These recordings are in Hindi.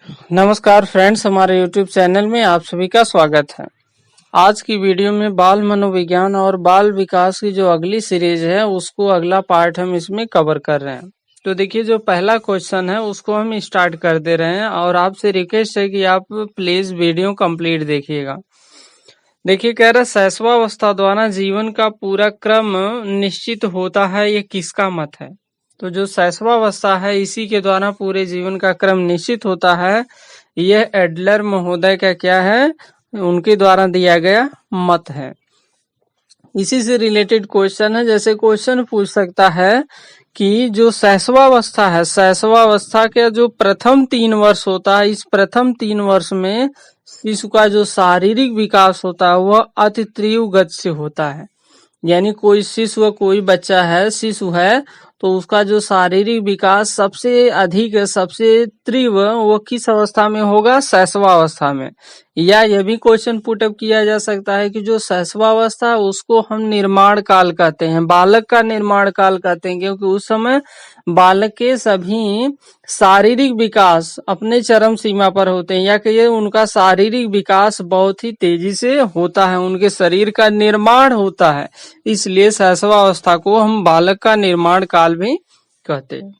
नमस्कार फ्रेंड्स, हमारे YouTube चैनल में आप सभी का स्वागत है। आज की वीडियो में बाल मनोविज्ञान और बाल विकास की जो अगली सीरीज है उसको अगला पार्ट हम इसमें कवर कर रहे हैं। तो देखिए, जो पहला क्वेश्चन है उसको हम स्टार्ट कर दे रहे हैं और आपसे रिक्वेस्ट है कि आप प्लीज वीडियो कंप्लीट देखिएगा। देखिए, कह रहा शैशवावस्था द्वारा जीवन का पूरा क्रम निश्चित होता है, ये किसका मत है? तो जो शैशवावस्था है इसी के द्वारा पूरे जीवन का क्रम निश्चित होता है, यह एडलर महोदय का क्या है, उनके द्वारा दिया गया मत है। इसी से रिलेटेड क्वेश्चन है, जैसे क्वेश्चन पूछ सकता है कि जो शैशवावस्था है, शैशवावस्था के जो प्रथम 3 वर्ष होता है, इस प्रथम 3 वर्ष में शिशु का जो शारीरिक विकास होता है वह अति तीव्र गति से होता है। यानी कोई शिशु, कोई बच्चा है, शिशु है, तो उसका जो शारीरिक विकास सबसे अधिक, सबसे तीव्र वो किस अवस्था में होगा? शैशवावस्था में। या यह भी क्वेश्चन पुटअप किया जा सकता है कि जो शैशवावस्था उसको हम निर्माण काल कहते हैं, बालक का निर्माण काल कहते हैं, क्योंकि उस समय बालक के सभी शारीरिक विकास अपने चरम सीमा पर होते हैं, या कहिए उनका शारीरिक विकास बहुत ही तेजी से होता है, उनके शरीर का निर्माण होता है, इसलिए शैशवावस्था को हम बालक का निर्माण काल भी कहते हैं।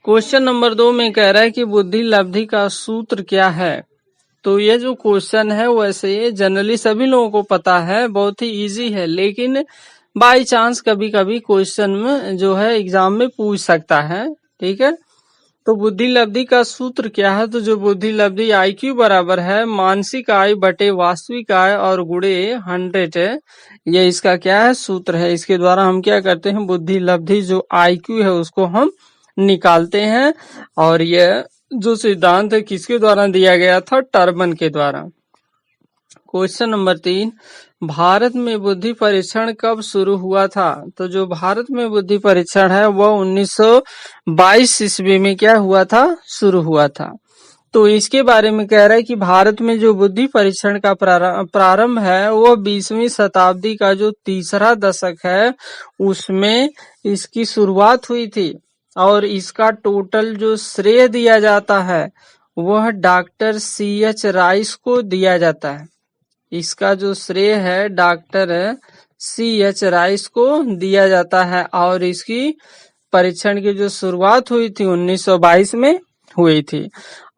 क्वेश्चन नंबर 2 में कह रहा है कि बुद्धि लब्धि का सूत्र क्या है? तो ये जो क्वेश्चन है वैसे जनरली सभी लोगों को पता है, बहुत ही इजी है, लेकिन बाय चांस कभी कभी क्वेश्चन में जो है एग्जाम में पूछ सकता है। ठीक है, तो बुद्धि लब्धि का सूत्र क्या है? तो जो बुद्धि लब्धि IQ बराबर है मानसिक आय बटे वास्तविक आय और गुणे 100 है, ये इसका क्या है? सूत्र है। इसके द्वारा हम क्या करते हैं? बुद्धि लब्धि जो IQ है उसको हम निकालते हैं, और यह जो सिद्धांत है किसके द्वारा दिया गया था? टर्बन के द्वारा। क्वेश्चन नंबर 3, भारत में बुद्धि परीक्षण कब शुरू हुआ था? तो जो भारत में बुद्धि परीक्षण है वह 1922 ईस्वी में क्या हुआ था? शुरू हुआ था। तो इसके बारे में कह रहा है कि भारत में जो बुद्धि परीक्षण का प्रारंभ है वह 20वीं शताब्दी का जो तीसरा दशक है उसमें इसकी शुरुआत हुई थी, और इसका टोटल जो श्रेय दिया जाता है वह डॉक्टर CH राइस को दिया जाता है। इसका जो श्रेय है डॉक्टर CH राइस को दिया जाता है, और इसकी परीक्षण की जो शुरुआत हुई थी 1922 में हुई थी।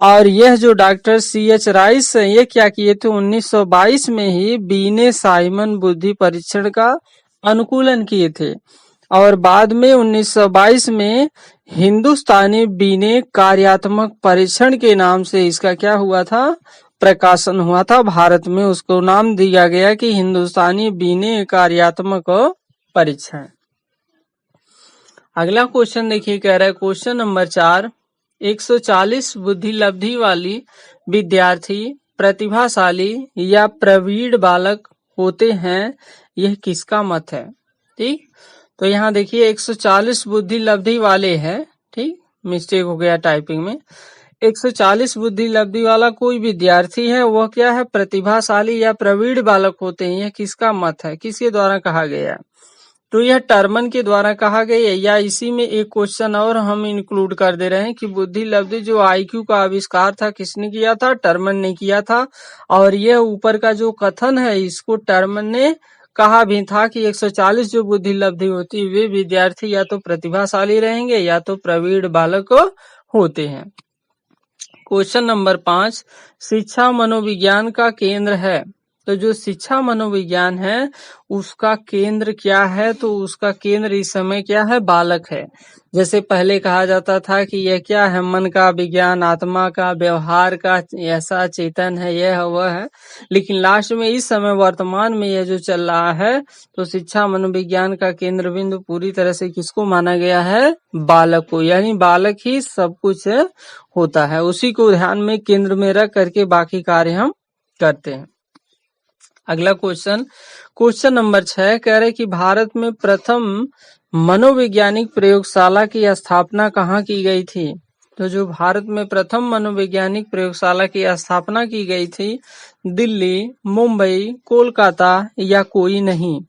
और यह जो डॉक्टर CH राइस है ये क्या किए थे? 1922 में ही बीने साइमन बुद्धि परीक्षण का अनुकूलन किए थे, और बाद में 1922 में हिंदुस्तानी बीने कार्यात्मक परीक्षण के नाम से इसका क्या हुआ था? प्रकाशन हुआ था भारत में। उसको नाम दिया गया कि हिंदुस्तानी बीने कार्यात्मक परीक्षण। अगला क्वेश्चन देखिए, कह रहा है क्वेश्चन नंबर 4, 140 बुद्धि लब्धि वाली विद्यार्थी प्रतिभाशाली या प्रवीण बालक होते हैं, यह किसका मत है? ठीक, तो यहाँ देखिए 140 बुद्धि लब्धि वाले हैं, ठीक, मिस्टेक हो गया टाइपिंग में। 140 बुद्धि लब्धि वाला कोई विद्यार्थी है वह क्या है? प्रतिभाशाली या प्रवीण बालक होते हैं, यह किसका मत है? किसके द्वारा कहा गया? तो यह टर्मन के द्वारा कहा गया है। या इसी में एक क्वेश्चन और हम इंक्लूड कर दे रहे हैं कि बुद्धि लब्धि जो IQ का आविष्कार था किसने किया था? टर्मन ने किया था। और यह ऊपर का जो कथन है इसको टर्मन ने कहा भी था कि 140 जो बुद्धि लब्धि होती है वे विद्यार्थी या तो प्रतिभाशाली रहेंगे या तो प्रवीण बालक होते हैं। क्वेश्चन नंबर 5, शिक्षा मनोविज्ञान का केंद्र है। तो जो शिक्षा मनोविज्ञान है उसका केंद्र क्या है? तो उसका केंद्र इस समय क्या है? बालक है। जैसे पहले कहा जाता था कि यह क्या है? मन का विज्ञान, आत्मा का, व्यवहार का, ऐसा चेतन है, यह है वह है। लेकिन लास्ट में इस समय वर्तमान में यह जो चल रहा है, तो शिक्षा मनोविज्ञान का केंद्र बिंदु पूरी तरह से किसको माना गया है? बालक को। यानी बालक ही सब कुछ होता है, उसी को ध्यान में केंद्र में रख करके बाकी कार्य हम करते हैं। अगला क्वेश्चन नंबर 6 कह रहे कि भारत में प्रथम मनोवैज्ञानिक प्रयोगशाला की स्थापना कहाँ की गई थी? तो जो भारत में प्रथम मनोवैज्ञानिक प्रयोगशाला की स्थापना की गई थी, दिल्ली, मुंबई, कोलकाता या कोई नहीं?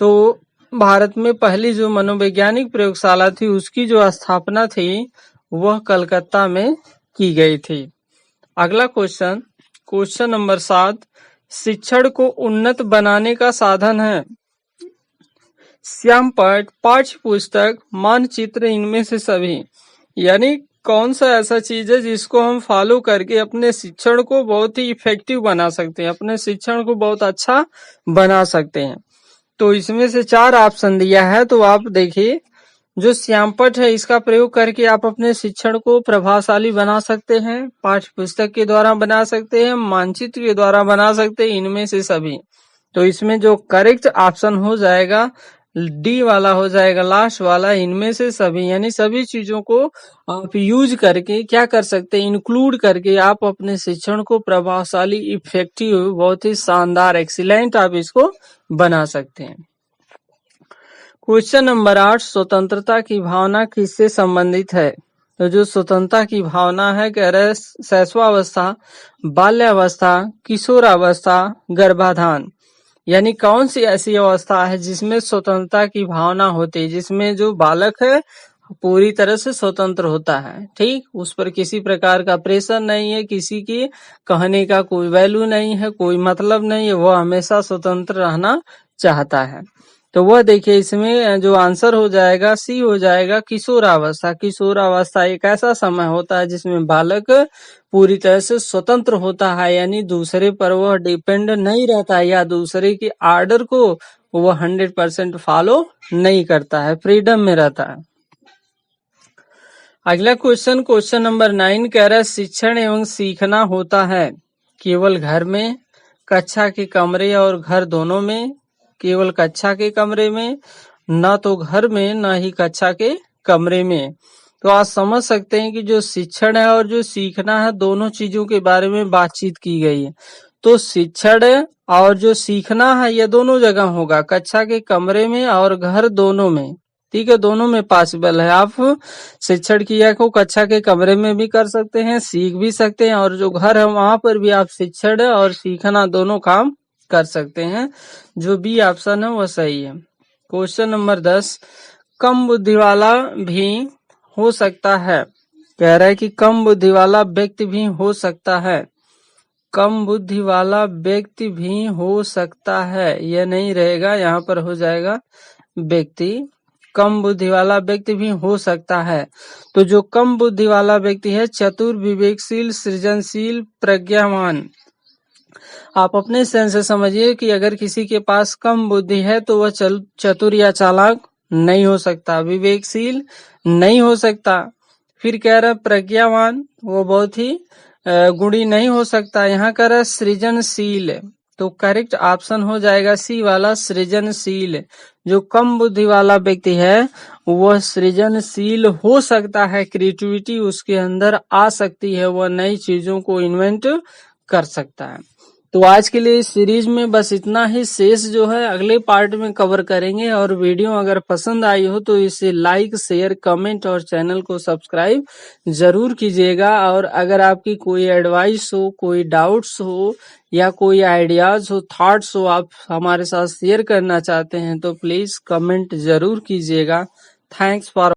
तो भारत में पहली जो मनोवैज्ञानिक प्रयोगशाला थी उसकी जो स्थापना थी वह कलकत्ता में की गई थी। अगला क्वेश्चन, क्वेश्चन नंबर 7, शिक्षण को उन्नत बनाने का साधन है श्यामपट्ट, पाठ्य पुस्तक, मानचित्र, इनमें से सभी। यानी कौन सा ऐसा चीज है जिसको हम फॉलो करके अपने शिक्षण को बहुत ही इफेक्टिव बना सकते हैं, अपने शिक्षण को बहुत अच्छा बना सकते हैं। तो इसमें से 4 ऑप्शन दिया है, तो आप देखिए जो श्यामपट्ट है इसका प्रयोग करके आप अपने शिक्षण को प्रभावशाली बना सकते हैं, पाठ्य पुस्तक के द्वारा बना सकते हैं, मानचित्र के द्वारा बना सकते हैं, इनमें से सभी। तो इसमें जो करेक्ट ऑप्शन हो जाएगा डी वाला हो जाएगा, लास्ट वाला, इनमें से सभी। यानी सभी चीजों को आप यूज करके क्या कर सकते हैं, इंक्लूड करके आप अपने शिक्षण को प्रभावशाली, इफेक्टिव, बहुत ही शानदार, एक्सीलेंट आप इसको बना सकते हैं। क्वेश्चन नंबर 8, स्वतंत्रता की भावना किससे संबंधित है? तो जो स्वतंत्रता की भावना है, कह रहे शैशवावस्था, बाल्यावस्था, किशोरावस्था, गर्भाधान। यानी कौन सी ऐसी अवस्था है जिसमें स्वतंत्रता की भावना होती है, जिसमें जो बालक है पूरी तरह से स्वतंत्र होता है, ठीक, उस पर किसी प्रकार का प्रेशर नहीं है, किसी की कहने का कोई वैल्यू नहीं है, कोई मतलब नहीं है, वह हमेशा स्वतंत्र रहना चाहता है। तो वह देखिए इसमें जो आंसर हो जाएगा सी हो जाएगा, किशोरावस्था। किशोरावस्था एक ऐसा समय होता है जिसमें बालक पूरी तरह से स्वतंत्र होता है, यानी दूसरे पर वह डिपेंड नहीं रहता है या दूसरे की आर्डर को वह 100% फॉलो नहीं करता है, फ्रीडम में रहता है। अगला क्वेश्चन, क्वेश्चन नंबर 9 कह रहा है शिक्षण एवं सीखना होता है केवल घर में, कक्षा के कमरे और घर दोनों में, केवल कक्षा के कमरे में, न तो घर में न ही कक्षा के कमरे में। तो आप समझ सकते हैं कि जो शिक्षण है और जो सीखना है, दोनों चीजों के बारे में बातचीत की गई है। तो शिक्षण और जो सीखना है ये दोनों जगह होगा, कक्षा के कमरे में और घर दोनों में, ठीक है, दोनों में पॉसिबल है। आप शिक्षण क्रिया को कक्षा के कमरे में भी कर सकते हैं, सीख भी सकते हैं, और जो घर है वहां पर भी आप शिक्षण और सीखना दोनों काम कर सकते हैं। जो बी ऑप्शन है वह सही है। क्वेश्चन नंबर 10, कम बुद्धि वाला भी हो सकता है। कह रहा है कि कम बुद्धि वाला व्यक्ति भी हो सकता है, कम बुद्धि वाला व्यक्ति भी हो सकता है, यह नहीं रहेगा, यहाँ पर हो जाएगा व्यक्ति, कम बुद्धि वाला व्यक्ति भी हो सकता है। तो जो कम बुद्धि वाला व्यक्ति है, चतुर, विवेकशील, सृजनशील, प्रज्ञावान। आप अपने सेंस से समझिए कि अगर किसी के पास कम बुद्धि है तो वह चतुर या चालाक नहीं हो सकता, विवेकशील नहीं हो सकता, फिर कह रहा प्रज्ञावान, वो बहुत ही गुणी नहीं हो सकता। यहाँ कह रहा सृजनशील, तो करेक्ट ऑप्शन हो जाएगा सी वाला, सृजनशील। जो कम बुद्धि वाला व्यक्ति है वह सृजनशील हो सकता है, क्रिएटिविटी उसके अंदर आ सकती है, वह नई चीजों को इन्वेंट कर सकता है। तो आज के लिए इस सीरीज में बस इतना ही, शेष जो है अगले पार्ट में कवर करेंगे। और वीडियो अगर पसंद आई हो तो इसे लाइक, शेयर, कमेंट और चैनल को सब्सक्राइब जरूर कीजिएगा। और अगर आपकी कोई एडवाइस हो, कोई डाउट्स हो या कोई आइडियाज हो, थॉट्स हो, आप हमारे साथ शेयर करना चाहते हैं तो प्लीज कमेंट जरूर कीजिएगा। Thanks for